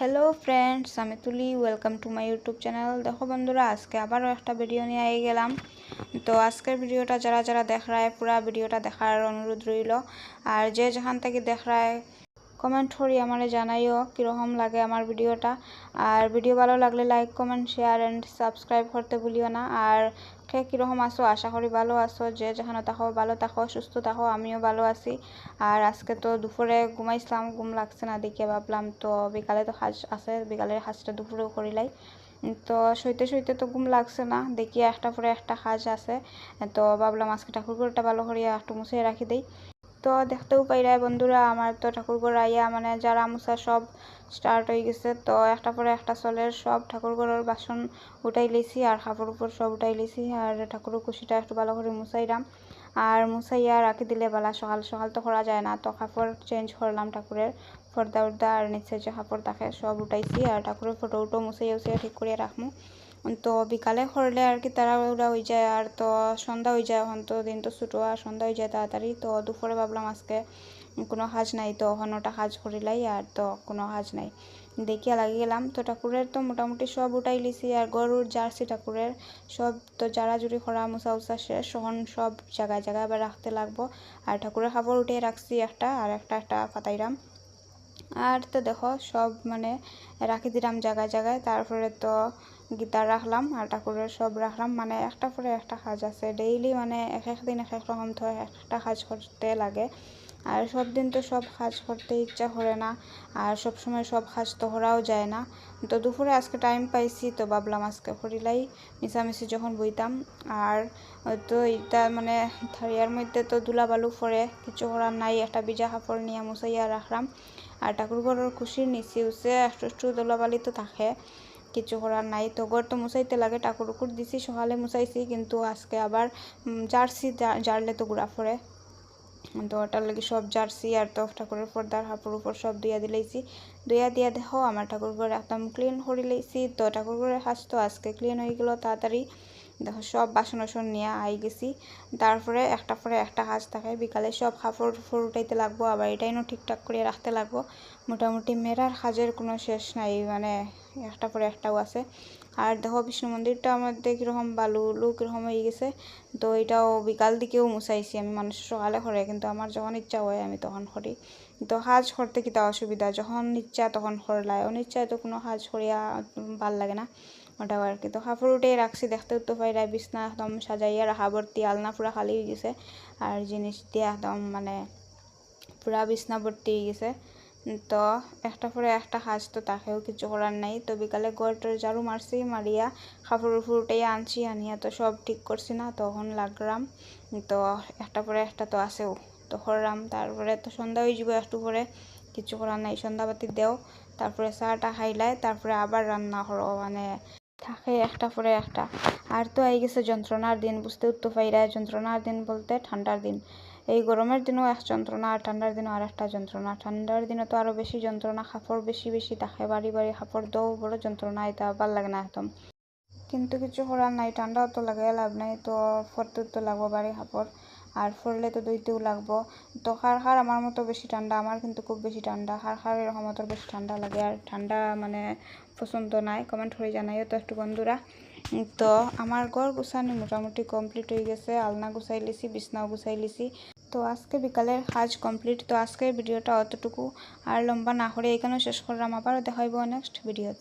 Hello friends, আমি তুলি। Welcome to my YouTube channel. দেখো বন্ধুরা, আজকে আবারও একটা ভিডিও নিয়ে গেলাম। তো আজকের ভিডিওটা যারা যারা দেখ রায় পুরা ভিডিওটা দেখার অনুরোধ রইল। আর যে যেখান থেকে দেখ রায় কমেন্ট করি আমারে জানাইও কীরকম লাগে আমার ভিডিওটা। আর ভিডিও ভালো লাগলে like, comment, share and subscribe করতে ভুলিও না। আর কে কীরকম আসো, আশা করি ভালো আসো। যে যেখানে থাকো ভালো থাকো, সুস্থ থাকো। আমিও ভালো আছি। আর আজকে তো দুপুরে ঘুমাইছিলাম, ঘুম লাগছে না দেখে ভাবলাম তো বিকালে তো হাঁস আছে, বিকালের হাঁসটা দুপুরেও করিলাই। তো শুইতে শুইতে তো ঘুম লাগছে না দেখি একটা পরে একটা হাঁস আছে। তো ভাবলাম আজকে ঠাকুরঘরটা ভালো করিয়া একটু মুছিয়ে রাখি দেই। তো দেখতেও পাইরা বন্ধুরা, আমার তো ঠাকুরঘর আইয়া মানে যারা মুছা সব স্টার্ট হয়ে গেছে। তো একটা পরে একটা চলের সব ঠাকুরঘরের বাসন উঠাই লিছি আর কাপড় উপর সব উঠাই লিছি। আর ঠাকুরের কুশিটা একটু ভালো করে মুছাইলাম। আর মুছাইয়া রাখি দিলে বেলা সকাল সকাল তো করা যায় না। তো কাপড় চেঞ্জ করলাম, ঠাকুরের পর্দা উর্দা আর নিচে যে কাপড় থাকে সব উঠাইছি। আর ঠাকুরের ফটো উটো মুছাইয়া উছিয়া ঠিক করে রাখবো। তো বিকালে করলে আর কি তাড়াহুড়া হয়ে যায়। আর তো সন্ধ্যা হয়ে যায়, এখন তো দিন তো ছুটো আর সন্ধ্যা হয়ে যায় তাড়াতাড়ি। তো দুপুরে ভাবলাম আজকে কোনো কাজ নাই, তো এখন ওটা কাজ করিলাই। আর তো কোনো কাজ নাই দেখিয়া লাগি গেলাম। তো ঠাকুরের তো মোটামুটি সব উঠাই লিছি। আর গরুর জার্সি ঠাকুরের সব তো জাড়াজুড়ি করা মুছা উছা শেষ। এখন সব জায়গায় জায়গায় আবার রাখতে লাগবো। আর ঠাকুরের খাবার উঠে রাখছি একটা, আর একটা একটা পাতাইরাম। আর তো দেখো সব মানে রাখি দিলাম জায়গায় জায়গায়। তারপরে তো গীতা রাখলাম আর ঠাকুরের সব রাখলাম। মানে একটা পরে একটা কাজ আছে ডেইলি, মানে এক এক দিন এক এক রকম তো একটা কাজ করতে লাগে। আর সব দিন তো সব কাজ করতে ইচ্ছা করে না। আর সব সময় সব কাজ তো করাও যায় না। তো দুপুরে আজকে টাইম পাইছি, তো ভাবলাম আজকে করিলাই মিশামিশি যখন বইতাম। আর তো এটা মানে থারিয়ার মধ্যে তো ধুলা বালু পরে কিছু করার নাই, একটা ভিজা কাপড় নিয়ে মুছাইয়া রাখলাম। আর ঠাকুরঘরের খুশির নিচে উঠছে একটু একটু ধুলাবালি তো থাকে, কিছু করার নাই। তো ঘর তো মুছাইতে লাগে, ঠাকুর উকুর দিছি সকালে মুছাইছি, কিন্তু আজকে আবার জার্সি জারলে তো গুড়া পড়ে। তো ওটার লাগে সব জার্সি আর তো ঠাকুরের পর্দার কাপড় উপর সব ধুইয়া দিলাইছি। ধুইয়া দিয়া দেখো আমার ঠাকুরঘর একদম ক্লিন করে লাইছি। তো ঠাকুরঘরের হাঁস তো আজকে ক্লিন হয়ে গেল তাড়াতাড়ি। দেখো সব বাসন বাসন নিয়ে আই গেছি। তারপরে একটা পরে একটা কাজ থাকে, বিকালে সব কাপড় ফুড় উঠাইতে লাগবো, আবার এটাইও ঠিকঠাক করে রাখতে লাগবো। মোটামুটি মেয়েরার কাজের কোনো শেষ নাই, মানে একটা পরে একটাও আছে। আর দেখো বিষ্ণু মন্দিরটা আমাদের কীরকম বালু উলু কীরকম হয়ে গেছে। তো এটাও বিকাল দিকেও মুছাইছি আমি, মানুষ সকালে করে, কিন্তু আমার যখন ইচ্ছা হয় আমি তখন করি। তো কাজ করতে কিতা অসুবিধা, যখন ইচ্ছা তখন করলাই, অনিচ্ছায় তো কোনো কাজ করিয়া ভাল লাগে না ওটাও আর কি। তো কাপড় উঠে রাখছি, দেখতে তো পাইরা বিছনা একদম সাজাইয়া রাখা ভর্তি, আলনা পুরা খালি হয়ে গেছে। আর জিনিস দিয়ে একদম মানে পুরা বিছনা ভর্তি হয়ে গেছে। তো একটা পরে একটা কাজ তো তাকেও কিছু করার নাই। তো বিকালে ঘরটার ঝাড়ু মারছি, মারিয়া কাপড় উপর উঠাইয়া আনছি, আনিয়া তো সব ঠিক করছি না, তখন লাগলাম। তো একটা পরে একটা তো আসেও, তো করলাম। তারপরে তো সন্ধ্যা হয়ে যাব একটু পরে, কিছু করার নাই, সন্ধ্যাবাতি দেও। তারপরে চাটা খাইলাই, তারপরে আবার রান্না করো, মানে থাকে একটা পরে একটা। আর তো এই গেছে যন্ত্রণার দিন, বুঝতে উঠতে পাইরা। যন্ত্রণার দিন বলতে ঠান্ডার দিন। এই গরমের দিনও এক যন্ত্রণা, আর ঠান্ডার দিনও আর একটা যন্ত্রণা। ঠান্ডার দিনে তো আরও বেশি যন্ত্রণা, কাপড় বেশি বেশি থাকে, বাড়ি বাড়ি কাপড় দৌ বড় যন্ত্রণা, এটা ভাল লাগে না একদম। কিন্তু কিছু করার নাই, ঠান্ডাও তো লাগে লাভ নাই, তো ফরতে তো লাগবো বাড়ি কাপড়। আর ফরলে তো দইতেও লাগবো। তো খার আমার মতো বেশি ঠান্ডা, আমার কিন্তু খুব বেশি ঠান্ডা। খার এরকম মতো বেশি ঠান্ডা লাগে, আর ঠান্ডা মানে পছন্দ নাই। কমেন্ট করে জানাইও তো একটু বন্ধুরা। তো আমার ঘর গুছানি মোটামুটি কমপ্লিট হয়ে গেছে, আলনা গুছাই লিছি, বিছনাও গুছাই লিছি। তো আজকে বিকালের কাজ কমপ্লিট। তো আজকের ভিডিওটা অতটুকু, আর লম্বা না করে এখানেও শেষ করলাম। আবারও দেখাইব নেক্সট ভিডিওতে।